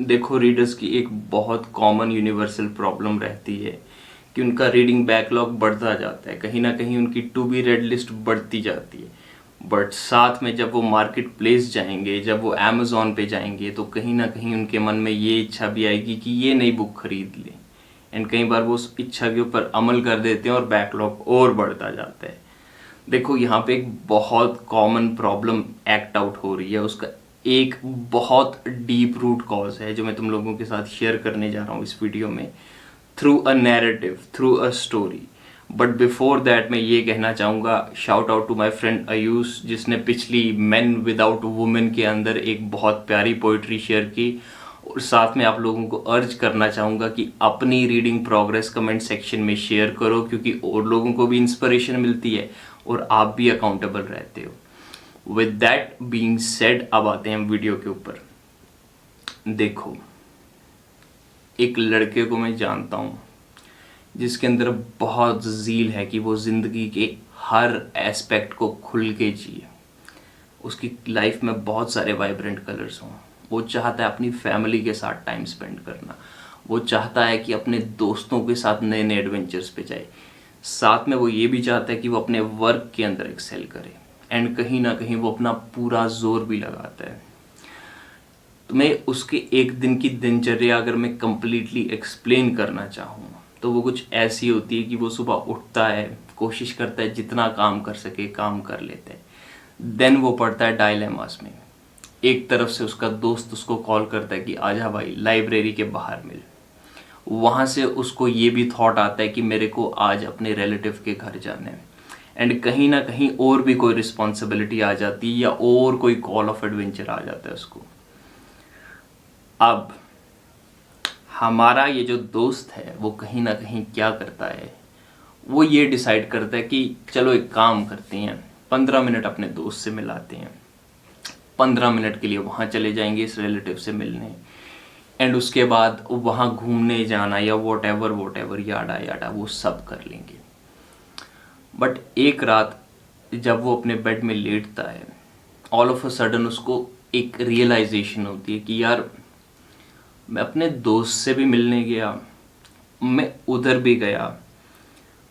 देखो, रीडर्स की एक बहुत कॉमन यूनिवर्सल प्रॉब्लम रहती है कि उनका रीडिंग बैकलॉग बढ़ता जाता है, कहीं ना कहीं उनकी टू बी रेड लिस्ट बढ़ती जाती है। बट साथ में जब वो मार्केट प्लेस जाएंगे, जब वो अमेज़ॉन पे जाएंगे, तो कहीं ना कहीं उनके मन में ये इच्छा भी आएगी कि ये नई बुक खरीद लें। एंड कई बार वो उस इच्छा के ऊपर अमल कर देते हैं और बैकलॉग और बढ़ता जाता है। देखो, यहाँ पे एक बहुत कॉमन प्रॉब्लम एक्ट आउट हो रही है, उसका एक बहुत डीप रूट कॉज है जो मैं तुम लोगों के साथ शेयर करने जा रहा हूँ इस वीडियो में, through a narrative, through a story. But before that मैं ये कहना चाहूँगा, shout out to my friend Ayush, जिसने पिछली मैन विदाउट वुमेन के अंदर एक बहुत प्यारी पोइट्री शेयर की। और साथ में आप लोगों को अर्ज करना चाहूँगा कि अपनी रीडिंग प्रोग्रेस कमेंट सेक्शन में शेयर करो, क्योंकि और लोगों को भी इंस्पिरेशन मिलती है और आप भी अकाउंटेबल रहते हो। विद दैट बीइंग सेड, अब आते हैं वीडियो के ऊपर। देखो, एक लड़के को मैं जानता हूँ जिसके अंदर बहुत ज़ील है कि वो ज़िंदगी के हर एस्पेक्ट को खुल के जिए। उसकी लाइफ में बहुत सारे वाइब्रेंट कलर्स हों। वो चाहता है अपनी फैमिली के साथ टाइम स्पेंड करना। वो चाहता है कि अपने दोस्तों के साथ नए नए एडवेंचर्स पे जाए। साथ में वो ये भी चाहता है कि वो अपने वर्क के अंदर एक्सेल करे। एंड कहीं ना कहीं वो अपना पूरा जोर भी लगाता है। तो मैं उसके एक दिन की दिनचर्या अगर मैं कंप्लीटली एक्सप्लेन करना चाहूँ तो वो कुछ ऐसी होती है कि वो सुबह उठता है, कोशिश करता है जितना काम कर सके काम कर लेता है। देन वो पड़ता है डायलेमास में। एक तरफ से उसका दोस्त उसको कॉल करता है कि आजा भाई, लाइब्रेरी के बाहर मिल। वहाँ से उसको ये भी थॉट आता है कि मेरे को आज अपने रिलेटिव के घर जाना है। एंड कहीं ना कहीं और भी कोई रिस्पॉन्सिबिलिटी आ जाती है या और कोई कॉल ऑफ एडवेंचर आ जाता है उसको। अब हमारा ये जो दोस्त है वो कहीं ना कहीं क्या करता है, वो ये डिसाइड करता है कि चलो एक काम करते हैं, 15 मिनट अपने दोस्त से मिलाते हैं। 15 मिनट के लिए वहाँ चले जाएंगे इस रिलेटिव से मिलने। एंड उसके बाद वहाँ घूमने जाना या वॉट एवर याडा याडा वो सब कर लेंगे। बट एक रात जब वो अपने बेड में लेटता है, ऑल ऑफ अ सडन उसको एक रियलाइजेशन होती है कि यार, मैं अपने दोस्त से भी मिलने गया, मैं उधर भी गया,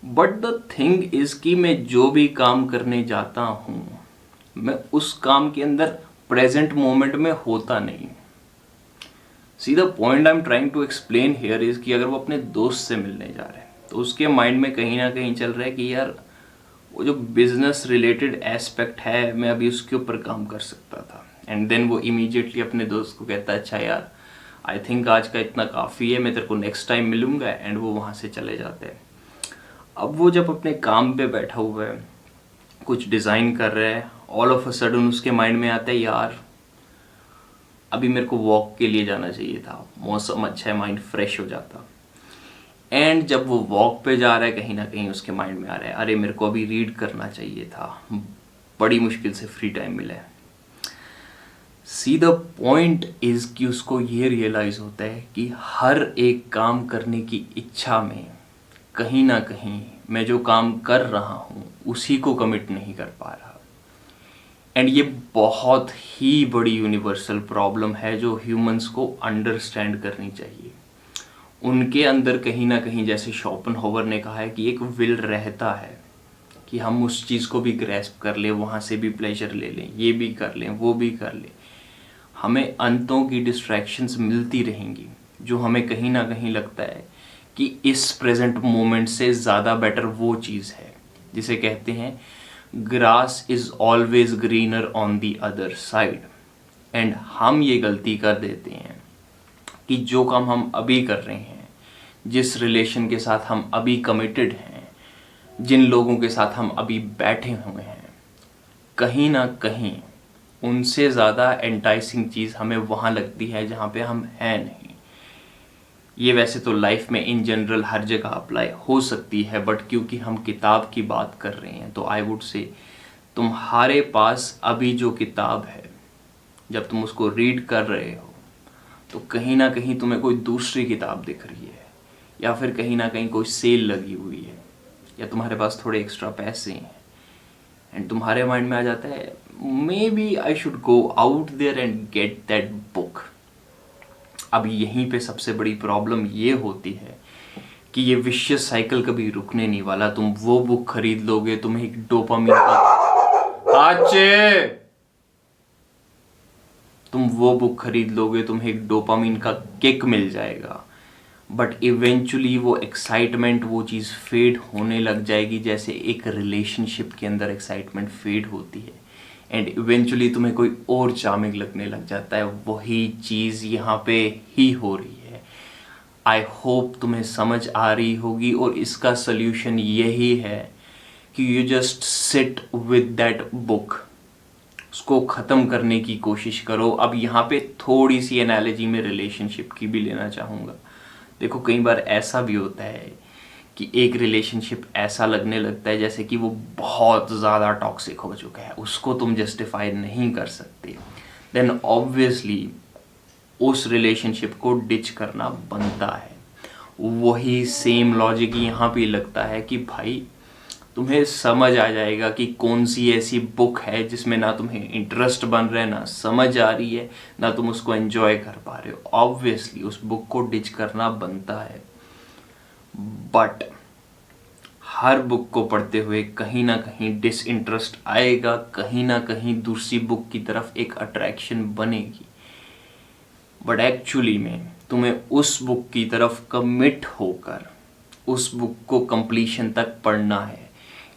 बट द थिंग इज कि मैं जो भी काम करने जाता हूँ मैं उस काम के अंदर प्रेजेंट मोमेंट में होता नहीं। See the point I am trying to explain here is कि अगर वो अपने दोस्त से मिलने जा रहे हैं तो उसके माइंड में कहीं ना कहीं चल रहा है कि यार, वो जो बिजनेस रिलेटेड एस्पेक्ट है मैं अभी उसके ऊपर काम कर सकता था। एंड देन वो इमीडिएटली अपने दोस्त को कहता है, अच्छा यार, आई थिंक आज का इतना काफ़ी है, मैं तेरे को नेक्स्ट टाइम मिलूंगा। एंड वो वहाँ से चले जाते हैं। अब वो जब अपने काम पे बैठा हुआ है, कुछ डिज़ाइन कर रहा है, ऑल ऑफ अ सडन उसके माइंड में आता है, यार अभी मेरे को वॉक के लिए जाना चाहिए था, मौसम अच्छा है, माइंड फ्रेश हो जाता। एंड जब वो वॉक पे जा रहा है, कहीं ना कहीं उसके माइंड में आ रहा है, अरे मेरे को अभी रीड करना चाहिए था, बड़ी मुश्किल से फ्री टाइम मिला है। सी द पॉइंट इज कि उसको ये रियलाइज होता है कि हर एक काम करने की इच्छा में कहीं ना कहीं मैं जो काम कर रहा हूँ उसी को कमिट नहीं कर पा रहा। एंड ये बहुत ही बड़ी यूनिवर्सल प्रॉब्लम है जो ह्यूमंस को अंडरस्टैंड करनी चाहिए। उनके अंदर कहीं ना कहीं, जैसे शोपेनहावर ने कहा है, कि एक विल रहता है कि हम उस चीज़ को भी ग्रैस्प कर लें, वहाँ से भी प्लेजर ले लें, ये भी कर लें, वो भी कर लें। हमें अंतों की डिस्ट्रैक्शंस मिलती रहेंगी जो हमें कहीं ना कहीं लगता है कि इस प्रेजेंट मोमेंट से ज़्यादा बेटर वो चीज़ है, जिसे कहते हैं grass is always greener on the other side. And हम ये गलती कर देते हैं कि जो काम हम अभी कर रहे हैं, जिस रिलेशन के साथ हम अभी कमिटेड हैं, जिन लोगों के साथ हम अभी बैठे हुए हैं, कहीं ना कहीं उनसे ज़्यादा एंटाइसिंग चीज़ हमें वहाँ लगती है जहाँ पे हम हैं नहीं। ये वैसे तो लाइफ में इन जनरल हर जगह अप्लाई हो सकती है, बट क्योंकि हम किताब की बात कर रहे हैं तो आई वुड से तुम्हारे पास अभी जो किताब है, जब तुम उसको रीड कर रहे हो तो कहीं ना कहीं तुम्हें कोई दूसरी किताब दिख रही है, या फिर कहीं ना कहीं कोई सेल लगी हुई है, या तुम्हारे पास थोड़े एक्स्ट्रा पैसे हैं। एंड तुम्हारे माइंड में आ जाता है, maybe I should go out there and get that book. अब यहीं पे सबसे बड़ी प्रॉब्लम ये होती है कि ये विशियस साइकिल कभी रुकने नहीं वाला। तुम वो बुक खरीद लोगे, तुम्हें एक डोपामिन का आचे तुम वो बुक खरीद लोगे, तुम्हें एक डोपामिन का किक मिल जाएगा, बट इवेंचुअली वो एक्साइटमेंट, वो चीज़ फेड होने लग जाएगी, जैसे एक रिलेशनशिप के अंदर एक्साइटमेंट फेड होती है, एंड इवेंचुअली तुम्हें कोई और चार्मिंग लगने लग जाता है। वही चीज़ यहाँ पे ही हो रही है। आई होप तुम्हें समझ आ रही होगी, और इसका सोल्यूशन यही है कि you just sit with that book, उसको ख़त्म करने की कोशिश करो। अब यहाँ पे थोड़ी सी एनालॉजी में रिलेशनशिप की भी लेना चाहूँगा। देखो, कई बार ऐसा भी होता है कि एक रिलेशनशिप ऐसा लगने लगता है जैसे कि वो बहुत ज़्यादा टॉक्सिक हो चुका है, उसको तुम जस्टिफाई नहीं कर सकते, देन ऑब्वियसली उस रिलेशनशिप को डिच करना बनता है। वही सेम लॉजिक यहाँ पे लगता है कि भाई तुम्हें समझ आ जाएगा कि कौन सी ऐसी बुक है जिसमें ना तुम्हें इंटरेस्ट बन रहा है, ना समझ आ रही है, ना तुम उसको एंजॉय कर पा रहे हो। ऑब्वियसली उस बुक को डिच करना बनता है, बट हर बुक को पढ़ते हुए कहीं ना कहीं डिसइंटरेस्ट आएगा, कहीं ना कहीं दूसरी बुक की तरफ एक अट्रैक्शन बनेगी, बट एक्चुअली में तुम्हें उस बुक की तरफ कमिट होकर उस बुक को कंप्लीशन तक पढ़ना है।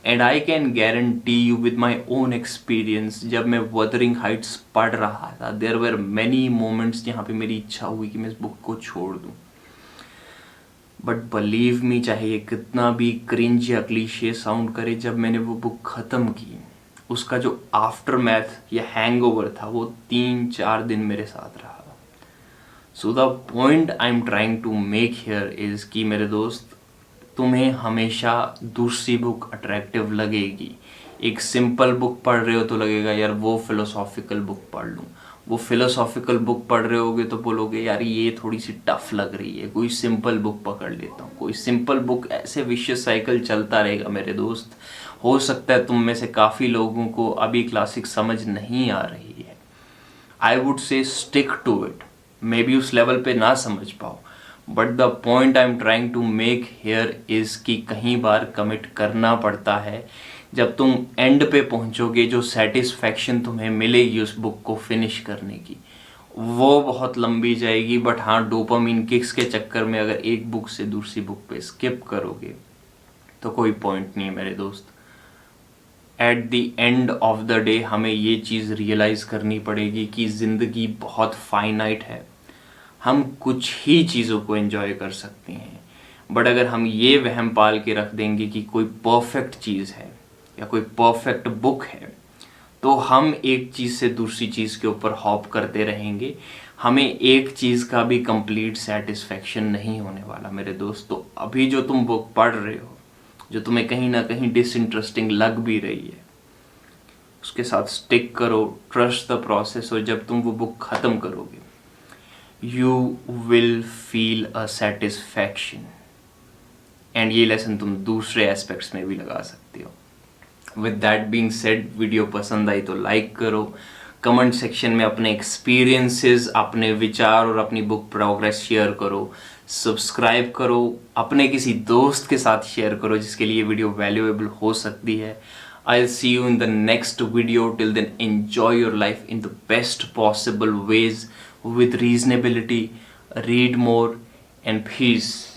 And I can guarantee you with my own experience, जब मैं वदरिंग हाइट्स पढ़ रहा था, देयर वर मैनी मोमेंट्स जहाँ पे मेरी इच्छा हुई कि मैं इस बुक को छोड़ दूँ, बट बिलीव मी, चाहे ये कितना भी क्रिंज या क्लीशे साउंड करे, जब मैंने वो बुक ख़त्म की, उसका जो आफ्टर मैथ या हैंगओवर था वो 3-4 दिन मेरे साथ रहा। So the point I am trying to make here is कि मेरे दोस्त, तुम्हें हमेशा दूसरी बुक अट्रैक्टिव लगेगी। एक सिंपल बुक पढ़ रहे हो तो लगेगा यार वो फिलोसॉफिकल बुक पढ़ लूँ, वो फिलोसॉफिकल बुक पढ़ रहे होगे तो बोलोगे यार ये थोड़ी सी टफ लग रही है, कोई सिंपल बुक पकड़ लेता हूँ, कोई सिंपल बुक। ऐसे विशियस साइकिल चलता रहेगा मेरे दोस्त। हो सकता है तुम में से काफ़ी लोगों को अभी क्लासिक समझ नहीं आ रही है। I would say stick to it, maybe उस लेवल पे ना समझ पाओ, but the point I am trying to make here is कि कहीं बार कमिट करना पड़ता है। जब तुम एंड पे पहुंचोगे, जो सेटिस्फैक्शन तुम्हें मिलेगी उस बुक को फिनिश करने की, वो बहुत लंबी जाएगी, बट हाँ, डोपामिन किक्स के चक्कर में अगर एक बुक से दूसरी बुक पे स्किप करोगे तो कोई पॉइंट नहीं है मेरे दोस्त। At the end of the day हमें ये चीज़ रियलाइज़ करनी पड़ेगी कि ज़िंदगी बहुत फाइनाइट है, हम कुछ ही चीज़ों को एंजॉय कर सकते हैं, बट अगर हम ये वहम पाल के रख देंगे कि कोई परफेक्ट चीज़ है या कोई परफेक्ट बुक है, तो हम एक चीज़ से दूसरी चीज़ के ऊपर हॉप करते रहेंगे, हमें एक चीज़ का भी कंप्लीट सेटिस्फेक्शन नहीं होने वाला मेरे दोस्त। तो अभी जो तुम बुक पढ़ रहे हो, जो तुम्हें कहीं ना कहीं डिसइंटरेस्टिंग लग भी रही है, उसके साथ स्टिक करो, ट्रस्ट द प्रोसेस, और जब तुम वो बुक ख़त्म करोगे you will feel a satisfaction. And ये लेसन तुम दूसरे एस्पेक्ट्स में भी लगा सकते हो। With that being said, video पसंद आई तो लाइक करो, कमेंट सेक्शन में अपने एक्सपीरियंसेस, अपने विचार और अपनी बुक प्रोग्रेस शेयर करो, सब्सक्राइब करो, अपने किसी दोस्त के साथ शेयर करो जिसके लिए वीडियो वैल्यूएबल हो सकती है। I'll see you in the next video. Till then, enjoy your life in the best possible ways with reasonability. Read more and peace.